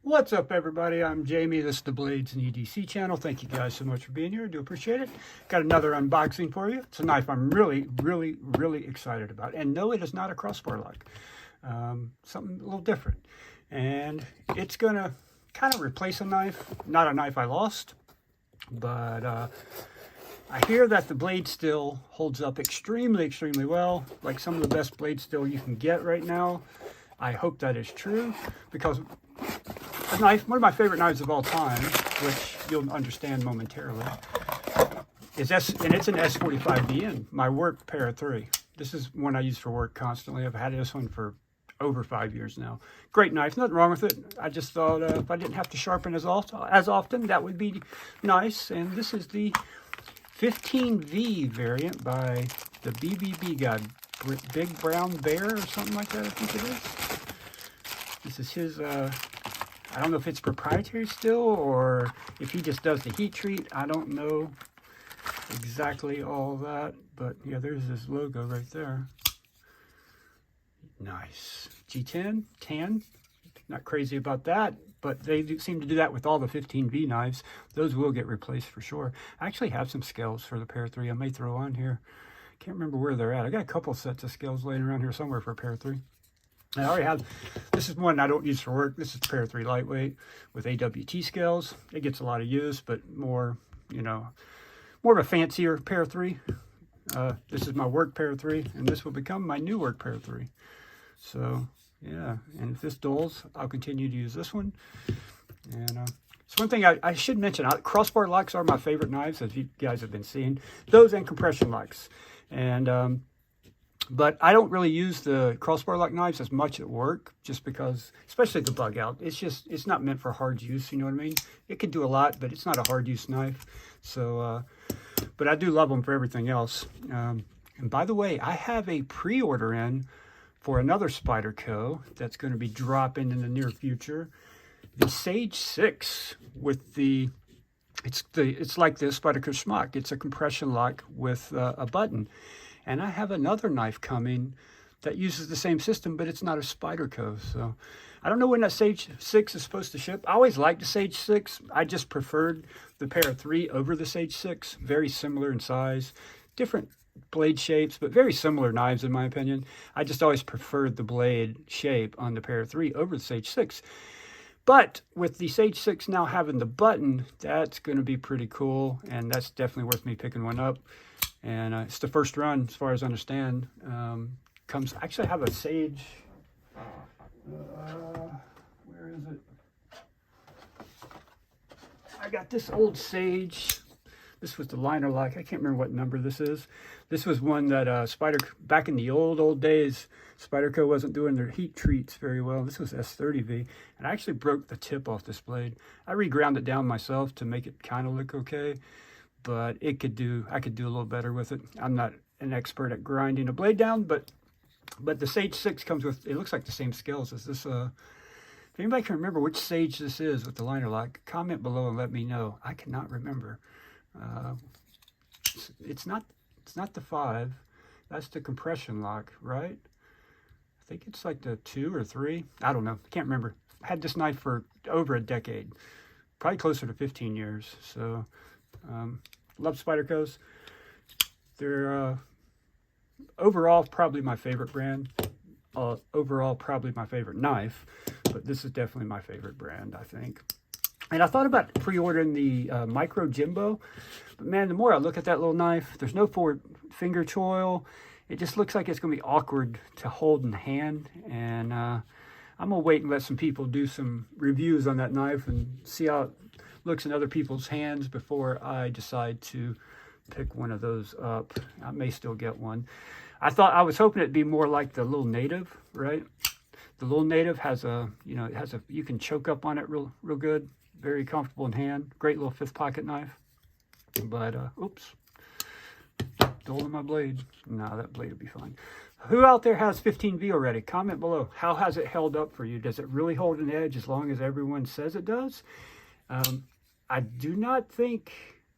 What's up, everybody? I'm Jamie. This is the Blades and EDC channel. Thank you guys so much for being here. I do appreciate it. Got another unboxing for you. It's a knife I'm really excited about. And no, it is not a crossbar lock. Something a little different. And it's going to kind of replace a knife. Not a knife I lost, but I hear that the blade still holds up extremely well. Like some of the best blade steel you can get right now. I hope that is true, because a knife, one of my favorite knives of all time, which you'll understand momentarily, is and it's an S45VN, my work Para 3. This is one I use for work constantly. I've had this one for over 5 years now. Great knife, nothing wrong with it. I just thought if I didn't have to sharpen as often, that would be nice. And this is the 15V variant by the BBB guy, Big Brown Bear or something like that, I think it is. This is his, I don't know if it's proprietary still or if he just does the heat treat. I don't know exactly all that, but yeah, there's this logo right there. Nice. G10, tan, not crazy about that, but they seem to do that with all the 15V knives. Those will get replaced for sure. I actually have some scales for the Para 3 I may throw on here. Can't remember where they're at. I got a couple sets of scales laying around here somewhere for Para 3. I already have, this is one I don't use for work. This is Para 3 lightweight with AWT scales. It gets a lot of use, but more, you know, more of a fancier Para 3. This is my work Para 3, and this will become my new work Para 3. So, yeah, and if this dulls, I'll continue to use this one. And it's one thing I should mention, crossbar locks are my favorite knives, as you guys have been seeing. Those and compression locks. And but I don't really use the crossbar lock knives as much at work, just because, especially the bug out, it's not meant for hard use, you know what I mean? It can do a lot, but it's not a hard use knife. So, but I do love them for everything else. And by the way, I have a pre-order in for another Spyderco that's going to be dropping in the near future. The Sage 6 with the, it's like this Spyderco Schmuck. It's a compression lock with a button. And I have another knife coming that uses the same system, but it's not a Spyderco. So I don't know when that Sage 6 is supposed to ship. I always liked the Sage 6. I just preferred the Para 3 over the Sage 6. Very similar in size, different blade shapes, but very similar knives in my opinion. I just always preferred the blade shape on the Para 3 over the Sage 6. But with the Sage 6 now having the button, that's going to be pretty cool, and that's definitely worth me picking one up. And it's the first run, as far as I understand. Actually, I have a Sage. Where is it? I got this old Sage. This was the liner lock. I can't remember what number this is. This was one that back in the old days, Spyderco wasn't doing their heat treats very well. This was S30V, and I actually broke the tip off this blade. I reground it down myself to make it kind of look okay, but I could do a little better with it. I'm not an expert at grinding a blade down, but the Sage 6 comes with, it looks like the same scales as this. If anybody can remember which Sage this is with the liner lock, comment below and let me know. I cannot remember. It's not the 5. That's the compression lock, right? I think it's like the 2 or 3. I don't know. I can't remember. I had this knife for over a decade, probably closer to 15 years. So love Spydercos. They're overall probably my favorite brand. Overall probably my favorite knife, but this is definitely my favorite brand, I think. And I thought about pre-ordering the Micro Jimbo, but man, the more I look at that little knife, there's no forward finger choil. It just looks like it's going to be awkward to hold in the hand. And I'm going to wait and let some people do some reviews on that knife and see how it looks in other people's hands before I decide to pick one of those up. I may still get one. I was hoping it'd be more like the little Native, right? The little Native has a, you know, you can choke up on it real good. Very comfortable in hand. Great little 5th pocket knife. But, oops. Dull in my blade. No, that blade will be fine. Who out there has 15V already? Comment below. How has it held up for you? Does it really hold an edge as long as everyone says it does? I do not think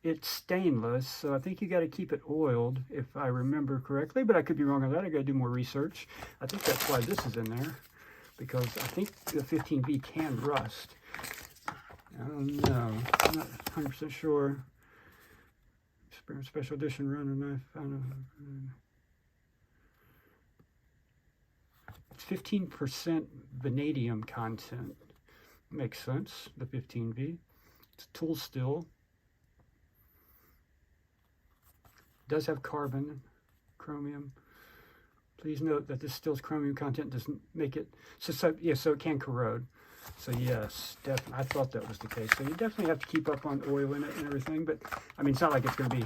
it's stainless, so I think you got to keep it oiled, if I remember correctly. But I could be wrong on that. I got to do more research. I think that's why this is in there. because I think the 15V can rust. I don't know. I'm not 100% sure. Special edition runner knife. It's 15% vanadium content. Makes sense. The 15V. It's a tool still. Does have carbon, chromium. Please note that this still's chromium content doesn't make it, so it can corrode. So yes, definitely, I thought that was the case. So you definitely have to keep up on oil in it and everything, but I mean, it's not like it's going to be,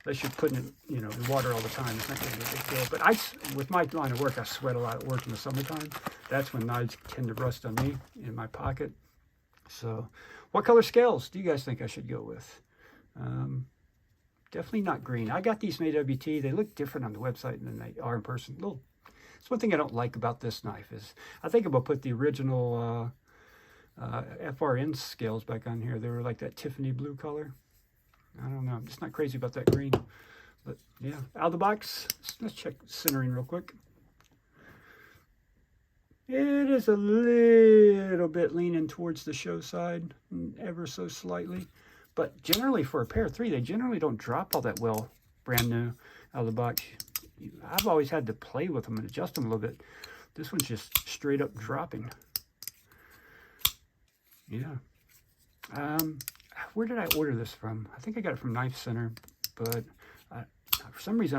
unless you're putting it, you know, in water all the time, it's not going to be a big deal. But with my line of work, I sweat a lot at work in the summertime. That's when knives tend to rust on me in my pocket. So what color scales do you guys think I should go with? Definitely not green. I got these made WT. They look different on the website than they are in person. It's one thing I don't like about this knife is I think I'm going to put the original FRN scales back on here. They were like that Tiffany blue color. I don't know. I'm just not crazy about that green. But yeah, out of the box, let's check centering real quick. It is a little bit leaning towards the show side, ever so slightly. But generally for a pair of 3, they generally don't drop all that well brand new out of the box. I've always had to play with them and adjust them a little bit. This one's just straight up dropping. Yeah. Where did I order this from? I think I got it from Knife Center, but for some reason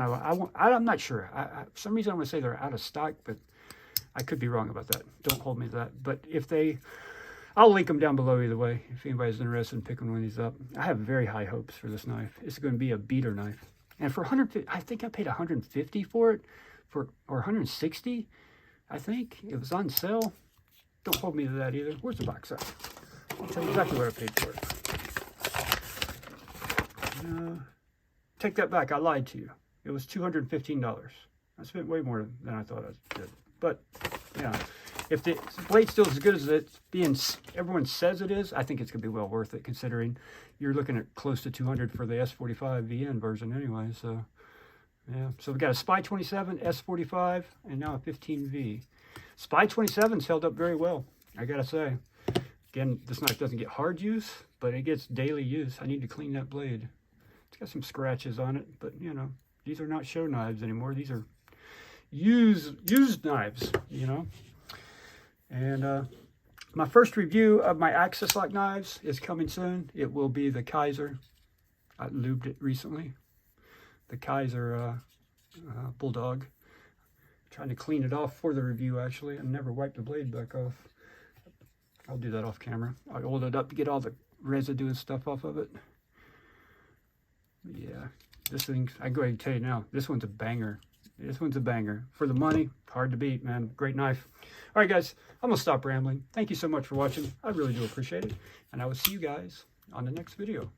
I'm not sure. For some reason I'm going to say they're out of stock, but I could be wrong about that. Don't hold me to that. But if they, I'll link them down below either way if anybody's interested in picking one of these up. I have very high hopes for this knife. It's going to be a beater knife. And for 150, I think I paid 150 for it, or 160. I think it was on sale. Don't hold me to that either. Where's the box at? I'll tell you exactly what I paid for it. Take that back. I lied to you. It was $215. I spent way more than I thought I did. But yeah, if the blade's still as good as everyone says it is, I think it's gonna be well worth it, considering you're looking at close to 200 for the S45 VN version anyway. So yeah, so we got a Spy 27, S45, and now a 15V. Spy 27's held up very well, I gotta say. Again, this knife doesn't get hard use, but it gets daily use. I need to clean that blade. It's got some scratches on it, but you know, these are not show knives anymore. These are used knives, you know. And my first review of my Axis lock knives is coming soon. It will be the Kaiser. I lubed it recently. The Kaiser Bulldog. Trying to clean it off for the review, actually. I never wiped the blade back off. I'll do that off camera. I oiled it up to get all the residue and stuff off of it. Yeah, this thing, I can go ahead and tell you now, this one's a banger. This one's a banger. For the money, hard to beat, man. Great knife. All right, guys, I'm going to stop rambling. Thank you so much for watching. I really do appreciate it. And I will see you guys on the next video.